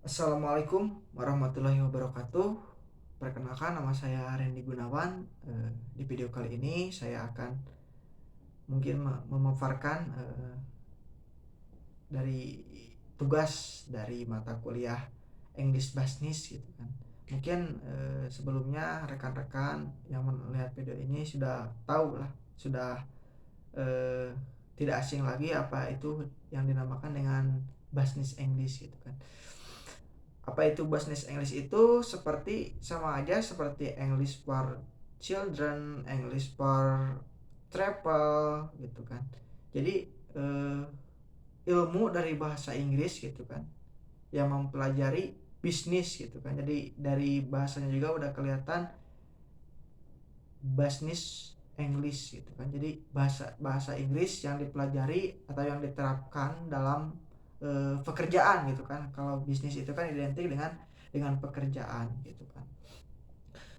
Assalamualaikum warahmatullahi wabarakatuh. Perkenalkan, nama saya Randy Gunawan. Di video kali ini saya akan mungkin memaparkan dari tugas dari mata kuliah English Business gitu kan. Mungkin sebelumnya rekan-rekan yang melihat video ini sudah tahu lah, sudah eh, tidak asing lagi apa itu yang dinamakan dengan Business English gitu kan. Apa itu business English? Itu seperti sama aja seperti English for children, English for travel gitu kan. Jadi ilmu dari bahasa Inggris gitu kan yang mempelajari bisnis gitu kan. Jadi dari bahasanya juga udah kelihatan business English gitu kan. Jadi bahasa bahasa Inggris yang dipelajari atau yang diterapkan dalam pekerjaan gitu kan. Kalau bisnis itu kan identik dengan pekerjaan gitu kan.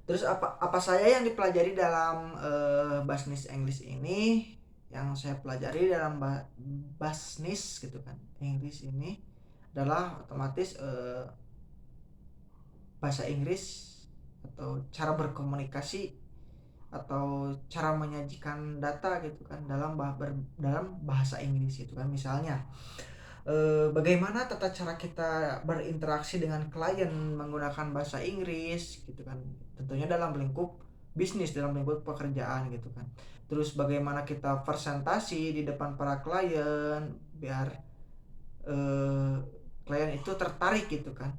Terus apa apa saya yang dipelajari dalam business English ini, yang saya pelajari dalam business gitu kan English ini adalah otomatis bahasa Inggris atau cara berkomunikasi atau cara menyajikan data gitu kan dalam bahasa Inggris gitu kan. Misalnya bagaimana tata cara kita berinteraksi dengan klien menggunakan bahasa Inggris gitu kan. Tentunya dalam lingkup bisnis, dalam lingkup pekerjaan gitu kan. Terus bagaimana kita presentasi di depan para klien biar eh, klien itu tertarik gitu kan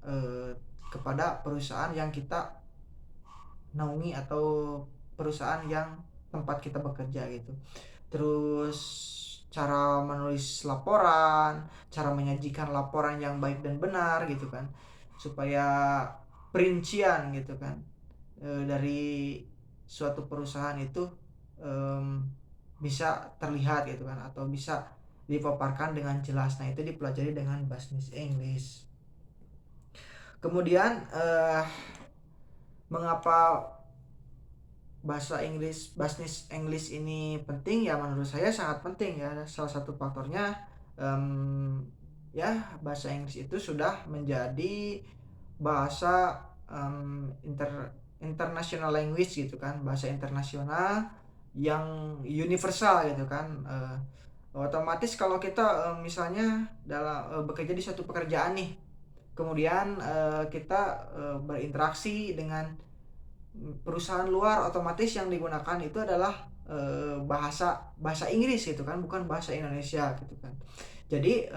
eh, kepada perusahaan yang kita naungi atau perusahaan yang tempat kita bekerja gitu. Terus cara menulis laporan, cara menyajikan laporan yang baik dan benar gitu kan, supaya perincian gitu kan dari suatu perusahaan itu em, bisa terlihat gitu kan atau bisa dipaparkan dengan jelas. Nah, itu dipelajari dengan business English. Kemudian mengapa bahasa Inggris business English ini penting? Ya menurut saya sangat penting ya. Salah satu faktornya em, ya bahasa Inggris itu sudah menjadi bahasa international language gitu kan, bahasa internasional yang universal gitu kan. Otomatis kalau kita misalnya dalam bekerja di suatu pekerjaan nih, kemudian kita berinteraksi dengan perusahaan luar, otomatis yang digunakan itu adalah bahasa bahasa Inggris gitu kan, bukan bahasa Indonesia gitu kan. Jadi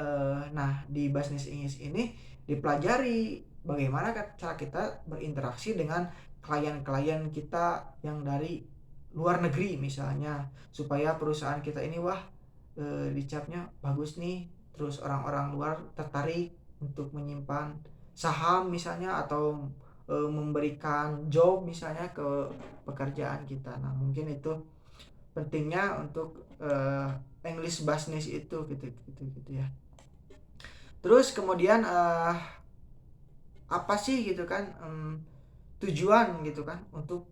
nah di business English ini dipelajari bagaimana cara kita berinteraksi dengan klien-klien kita yang dari luar negeri misalnya, supaya perusahaan kita ini wah dicapnya bagus nih, terus orang-orang luar tertarik untuk menyimpan saham misalnya atau memberikan job misalnya ke pekerjaan kita. Nah, mungkin itu pentingnya untuk English business itu gitu ya. Terus kemudian apa sih gitu kan tujuan gitu kan untuk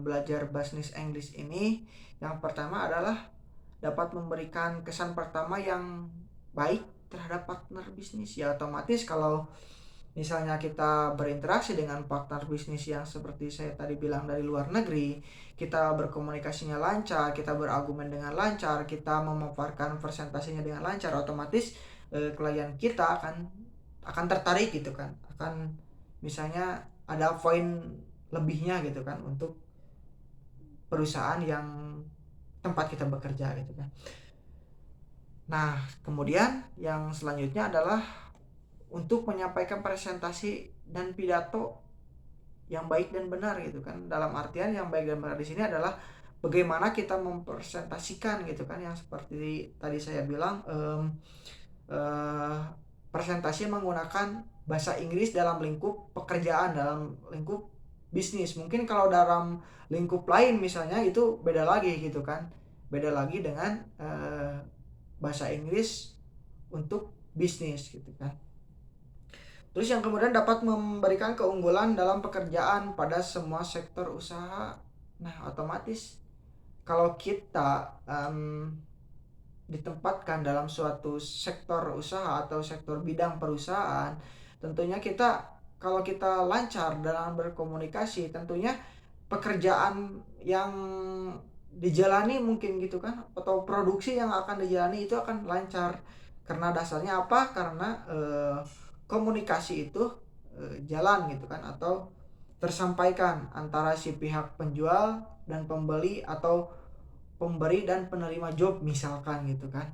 belajar business English ini? Yang pertama adalah dapat memberikan kesan pertama yang baik terhadap partner bisnis. Ya otomatis kalau misalnya kita berinteraksi dengan partner bisnis yang seperti saya tadi bilang dari luar negeri, kita berkomunikasinya lancar, kita berargumen dengan lancar, kita memaparkan presentasinya dengan lancar, otomatis klien kita akan tertarik gitu kan, akan misalnya ada poin lebihnya gitu kan untuk perusahaan yang tempat kita bekerja gitu kan. Nah, kemudian yang selanjutnya adalah untuk menyampaikan presentasi dan pidato yang baik dan benar gitu kan. Dalam artian yang baik dan benar di sini adalah bagaimana kita mempresentasikan gitu kan, yang seperti tadi saya bilang eh, presentasi menggunakan bahasa Inggris dalam lingkup pekerjaan, dalam lingkup bisnis. Mungkin kalau dalam lingkup lain misalnya itu beda lagi gitu kan. Beda lagi dengan bahasa Inggris untuk bisnis gitu kan. Terus yang kemudian dapat memberikan keunggulan dalam pekerjaan pada semua sektor usaha. Nah, otomatis kalau kita ditempatkan dalam suatu sektor usaha atau sektor bidang perusahaan, Tentunya kalau kita lancar dalam berkomunikasi, tentunya pekerjaan yang dijalani mungkin gitu kan, atau produksi yang akan dijalani itu akan lancar. Karena dasarnya apa? Karena komunikasi itu jalan gitu kan, atau tersampaikan antara si pihak penjual dan pembeli, atau pemberi dan penerima job misalkan gitu kan.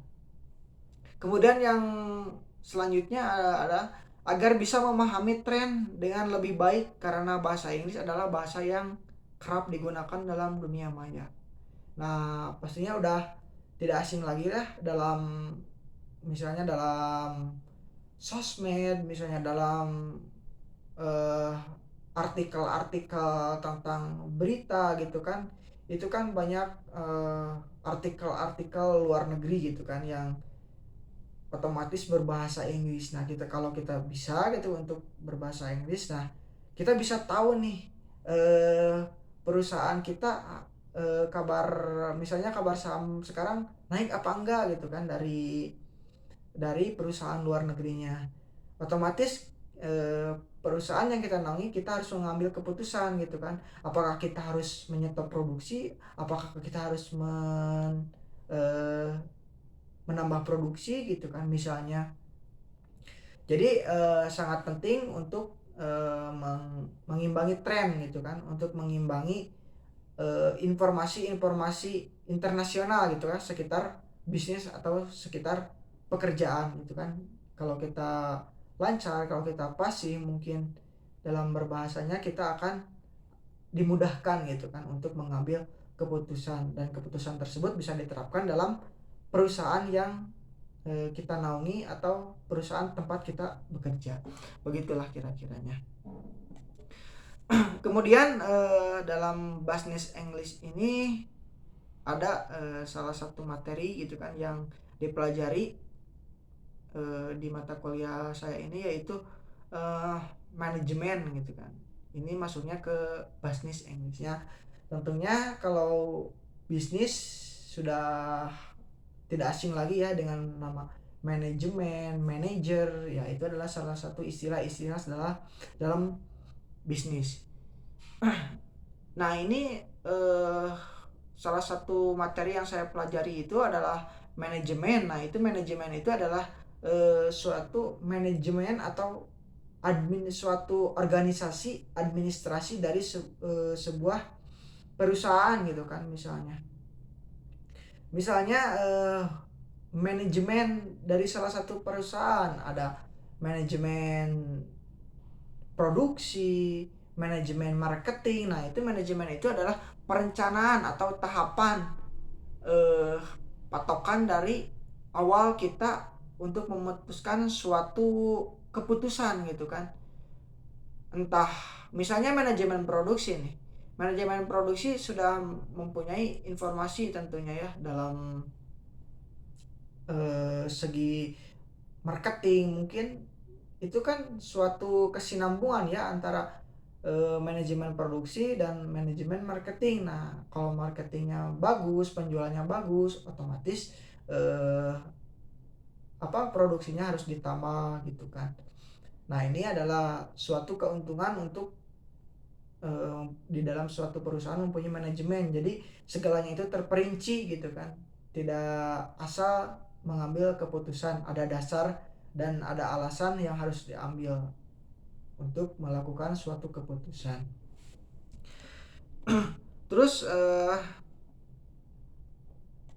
Kemudian yang selanjutnya adalah agar bisa memahami tren dengan lebih baik, karena bahasa Inggris adalah bahasa yang kerap digunakan dalam dunia maya. Nah, pastinya udah tidak asing lagi lah misalnya dalam sosmed, misalnya dalam eh, artikel-artikel tentang berita gitu kan. Itu kan banyak artikel-artikel luar negeri gitu kan, yang otomatis berbahasa Inggris. Nah, kalau kita bisa gitu untuk berbahasa Inggris, nah kita bisa tahu nih eh, perusahaan kita, kabar, misalnya kabar saham sekarang naik apa enggak gitu kan, dari perusahaan luar negerinya. Otomatis perusahaan yang kita naungi, kita harus mengambil keputusan gitu kan, apakah kita harus menyetop produksi, apakah kita harus eh, menambah produksi gitu kan misalnya. Jadi sangat penting untuk mengimbangi tren gitu kan, untuk mengimbangi informasi-informasi internasional gitu kan, sekitar bisnis atau sekitar pekerjaan gitu kan. Kalau kita lancar, kalau kita fasih, mungkin dalam berbahasanya kita akan dimudahkan gitu kan untuk mengambil keputusan, dan keputusan tersebut bisa diterapkan dalam perusahaan yang kita naungi atau perusahaan tempat kita bekerja. Begitulah kira-kiranya. Kemudian dalam Business English ini ada salah satu materi gitu kan yang dipelajari di mata kuliah saya ini, yaitu manajemen gitu kan. Ini masuknya ke Business English-nya. Tentunya kalau bisnis sudah tidak asing lagi ya dengan nama manajemen, manager, ya itu adalah salah satu istilah-istilah dalam bisnis. Nah, ini salah satu materi yang saya pelajari itu adalah manajemen. Nah, manajemen itu adalah suatu manajemen atau suatu organisasi administrasi dari sebuah perusahaan gitu kan misalnya. Misalnya manajemen dari salah satu perusahaan, ada manajemen produksi, manajemen marketing. Nah, manajemen itu adalah perencanaan atau tahapan eh, patokan dari awal kita untuk memutuskan suatu keputusan gitu kan. Entah misalnya manajemen produksi nih. Manajemen produksi sudah mempunyai informasi tentunya ya dalam segi marketing. Mungkin itu kan suatu kesinambungan ya antara manajemen produksi dan manajemen marketing. Nah, kalau marketingnya bagus, penjualannya bagus, otomatis eh, produksinya harus ditambah gitu kan. Nah, ini adalah suatu keuntungan untuk di dalam suatu perusahaan mempunyai manajemen. Jadi segalanya itu terperinci gitu kan, tidak asal mengambil keputusan, ada dasar dan ada alasan yang harus diambil untuk melakukan suatu keputusan. Terus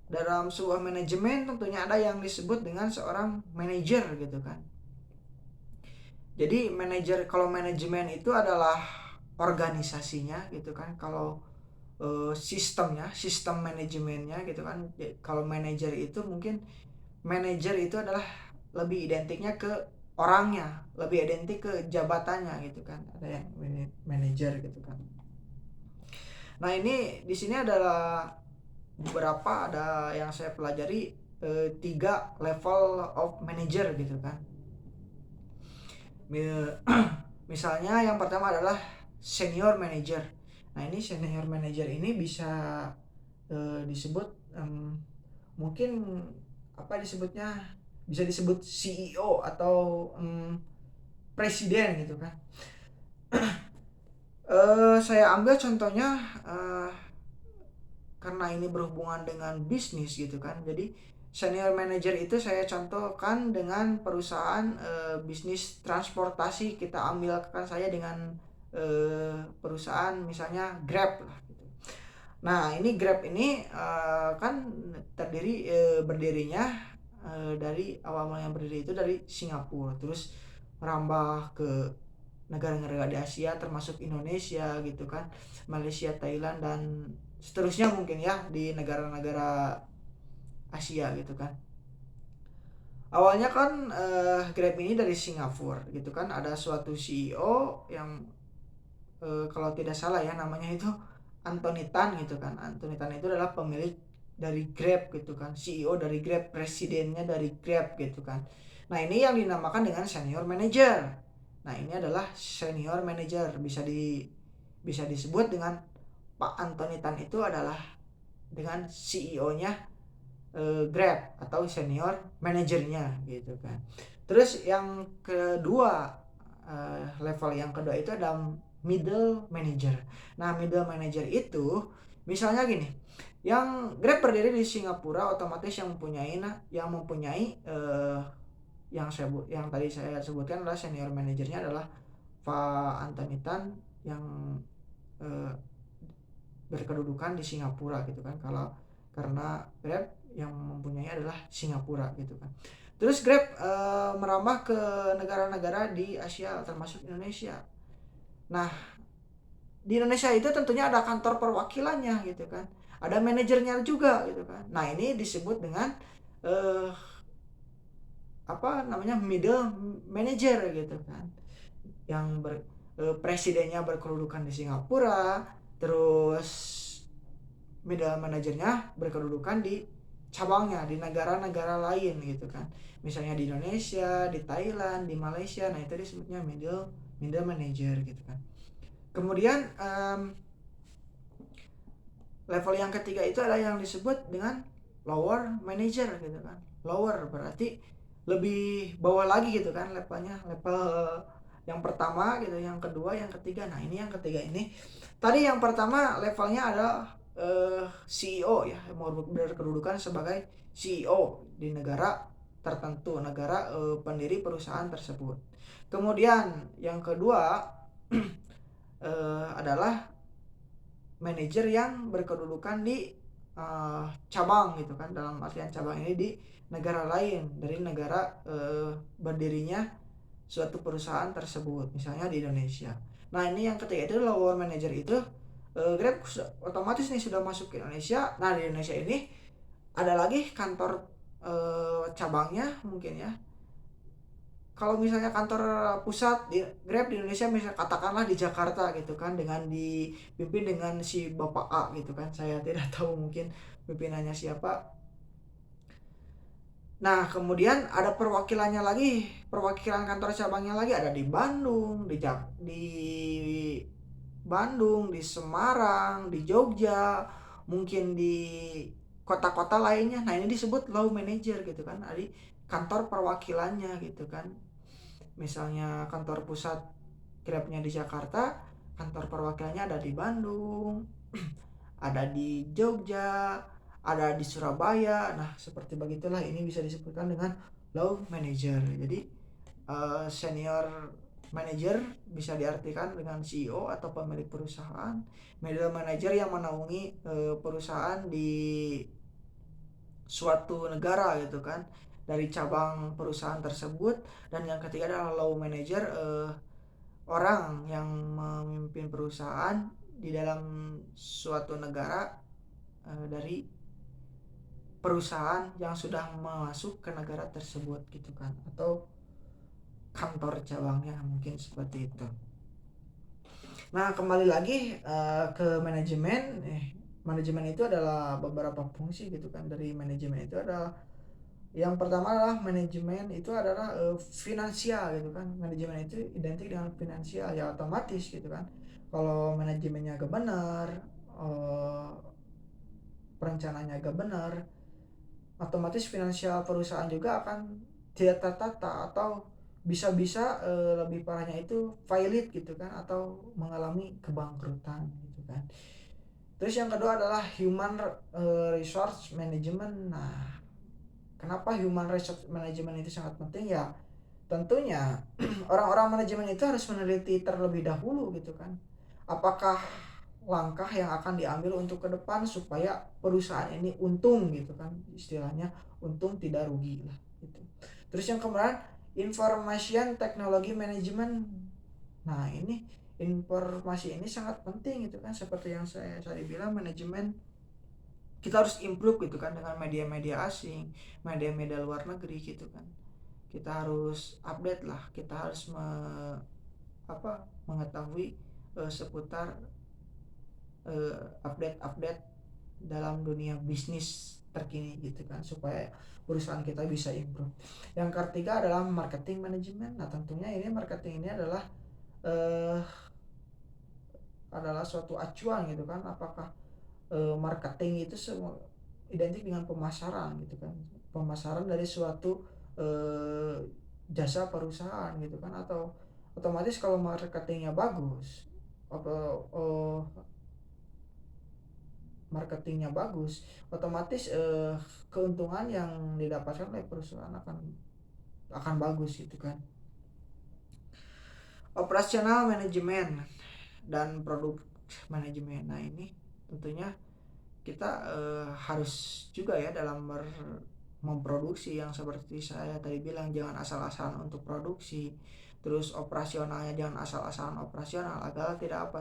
dalam sebuah manajemen tentunya ada yang disebut dengan seorang manajer gitu kan. Jadi kalau manajemen itu adalah organisasinya gitu kan. Kalau sistem manajemennya gitu kan. Kalau manajer itu mungkin manajer itu adalah lebih identiknya ke orangnya, lebih identik ke jabatannya gitu kan. Ada yang manajer gitu kan. Nah, ini di sini adalah ada yang saya pelajari 3 level of manager gitu kan. Misalnya yang pertama adalah senior manager. Nah, ini senior manager ini bisa disebut mungkin disebutnya, bisa disebut CEO atau presiden gitu kan. Saya ambil contohnya karena ini berhubungan dengan bisnis gitu kan. Jadi senior manager itu saya contohkan dengan perusahaan bisnis transportasi. Kita ambilkan saya dengan perusahaan misalnya Grab lah gitu. Nah, ini Grab ini kan berdirinya dari awalnya berdiri itu dari Singapura, terus merambah ke negara-negara di Asia termasuk Indonesia gitu kan, Malaysia, Thailand dan seterusnya mungkin ya di negara-negara Asia gitu kan. Awalnya kan Grab ini dari Singapura gitu kan, ada suatu CEO yang kalau tidak salah ya namanya itu Anthony Tan gitu kan. Anthony Tan itu adalah pemilik dari Grab gitu kan, CEO dari Grab, presidennya dari Grab gitu kan. Nah, ini yang dinamakan dengan senior manager. Nah, ini adalah senior manager, bisa disebut dengan Pak Anthony Tan itu adalah dengan CEO-nya Grab atau senior manajernya gitu kan. Terus yang kedua, level yang kedua itu ada middle manager. Nah, middle manager itu misalnya gini, yang Grab berdiri di Singapura, otomatis yang mempunyai yang tadi saya sebutkan adalah senior manajernya adalah Pak Anthony Tan yang eh, berkedudukan di Singapura gitu kan. Karena Grab yang mempunyai adalah Singapura gitu kan. Terus Grab merambah ke negara-negara di Asia termasuk Indonesia. Nah, di Indonesia itu tentunya ada kantor perwakilannya gitu kan. Ada manajernya juga gitu kan. Nah, ini disebut dengan eh, middle manager gitu kan. Yang presidennya berkedudukan di Singapura, terus middle manajernya berkedudukan di cabangnya di negara-negara lain gitu kan. Misalnya di Indonesia, di Thailand, di Malaysia. Nah, itu disebutnya middle manager gitu kan. Kemudian level yang ketiga itu adalah yang disebut dengan lower manager gitu kan. Lower berarti lebih bawah lagi gitu kan levelnya. Level yang pertama gitu, yang kedua, yang ketiga. Nah, ini yang ketiga ini. Tadi yang pertama levelnya adalah CEO ya, mau berkedudukan sebagai CEO di negara tertentu, negara pendiri perusahaan tersebut. Kemudian yang kedua adalah manajer yang berkedudukan di cabang gitu kan, dalam artian cabang ini di negara lain dari negara berdirinya suatu perusahaan tersebut, misalnya di Indonesia. Nah, ini yang ketiga itu lower manager itu Grab otomatis nih sudah masuk ke Indonesia. Nah, di Indonesia ini ada lagi kantor cabangnya mungkin ya. Kalau misalnya kantor pusat di Grab di Indonesia, misal katakanlah di Jakarta gitu kan, dengan dipimpin dengan si Bapak A gitu kan, saya tidak tahu mungkin pimpinannya siapa. Nah, kemudian ada perwakilan kantor cabangnya lagi ada di Bandung, di Semarang, di Jogja, mungkin di kota-kota lainnya. Nah, ini disebut low manager gitu kan, ada kantor perwakilannya gitu kan. Misalnya kantor pusat Grabnya di Jakarta, kantor perwakilannya ada di Bandung, ada di Jogja, ada di Surabaya. Nah, seperti begitulah, ini bisa disebutkan dengan low manager. Jadi senior manager bisa diartikan dengan CEO atau pemilik perusahaan. Middle manager yang menaungi perusahaan di suatu negara gitu kan, dari cabang perusahaan tersebut. Dan yang ketiga adalah low manager, orang yang memimpin perusahaan di dalam suatu negara dari perusahaan yang sudah masuk ke negara tersebut gitu kan, atau kantor cabangnya mungkin seperti itu. Nah, kembali lagi ke manajemen. Manajemen itu adalah beberapa fungsi gitu kan. Dari manajemen itu ada yang pertama adalah manajemen itu adalah finansial gitu kan. Manajemen itu identik dengan finansial ya, otomatis gitu kan. Kalau manajemennya agak benar, perencanaannya agak benar, otomatis finansial perusahaan juga akan tidak tertata atau bisa-bisa lebih parahnya itu failed gitu kan, atau mengalami kebangkrutan gitu kan. Terus yang kedua adalah human resource management. Nah, kenapa human resource management itu sangat penting ya? Tentunya orang-orang manajemen itu harus meneliti terlebih dahulu gitu kan. Apakah langkah yang akan diambil untuk ke depan supaya perusahaan ini untung gitu kan, istilahnya untung tidak rugi lah gitu. Terus yang kemudian information technology management. Nah, ini informasi ini sangat penting gitu kan, seperti yang saya tadi bilang, manajemen kita harus improve gitu kan dengan media-media asing, media-media luar negeri gitu kan. Kita harus update lah, kita harus mengetahui seputar update-update dalam dunia bisnis terkini gitu kan, supaya perusahaan kita bisa improve. Yang ketiga adalah marketing management. Nah, tentunya ini marketing ini eh, adalah suatu acuan gitu kan, apakah marketing itu semua identik dengan pemasaran gitu kan, pemasaran dari suatu eh, jasa perusahaan gitu kan, atau otomatis kalau marketingnya bagus, apa marketingnya bagus, otomatis keuntungan yang didapatkan oleh perusahaan akan bagus gitu kan. Operasional manajemen dan produk manajemen. Nah, ini tentunya kita harus juga ya dalam memproduksi, yang seperti saya tadi bilang, jangan asal-asalan untuk produksi. Terus operasionalnya jangan asal-asalan operasional, agar tidak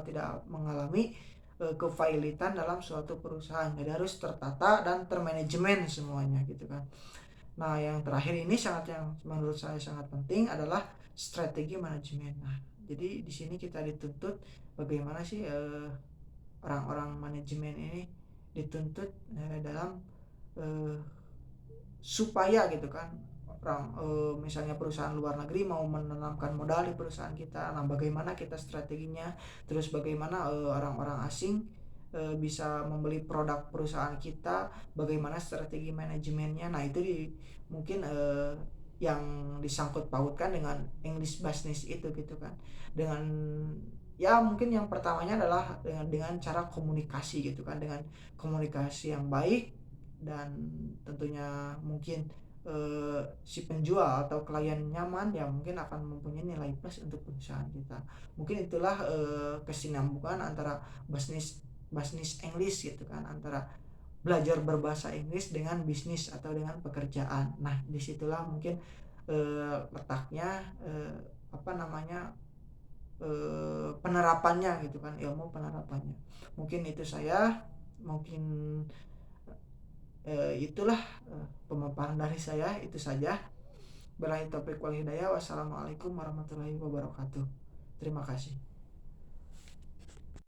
mengalami kefailitan dalam suatu perusahaan. Jadi harus tertata dan termanajemen semuanya gitu kan. Nah, yang terakhir ini yang menurut saya sangat penting adalah strategi manajemen. Nah, jadi di sini kita dituntut bagaimana sih orang-orang manajemen ini dituntut dalam eh, supaya gitu kan, misalnya perusahaan luar negeri mau menanamkan modal di perusahaan kita. Nah, bagaimana kita strateginya, terus bagaimana orang-orang asing bisa membeli produk perusahaan kita, bagaimana strategi manajemennya. Nah, itu mungkin yang disangkut pautkan dengan English business itu gitu kan, dengan ya mungkin yang pertamanya adalah dengan cara komunikasi gitu kan, dengan komunikasi yang baik, dan tentunya mungkin si penjual atau klien nyaman, ya mungkin akan mempunyai nilai plus untuk perusahaan kita. Mungkin itulah kesinambungan antara bisnis bisnis English gitu kan, antara belajar berbahasa Inggris dengan bisnis atau dengan pekerjaan. Nah, disitulah mungkin letaknya apa namanya penerapannya gitu kan, ilmu penerapannya. Mungkin itu saya, mungkin itulah pemaparan dari saya, itu saja. Billahi taufiq wal hidayah. Wassalamualaikum warahmatullahi wabarakatuh. Terima kasih.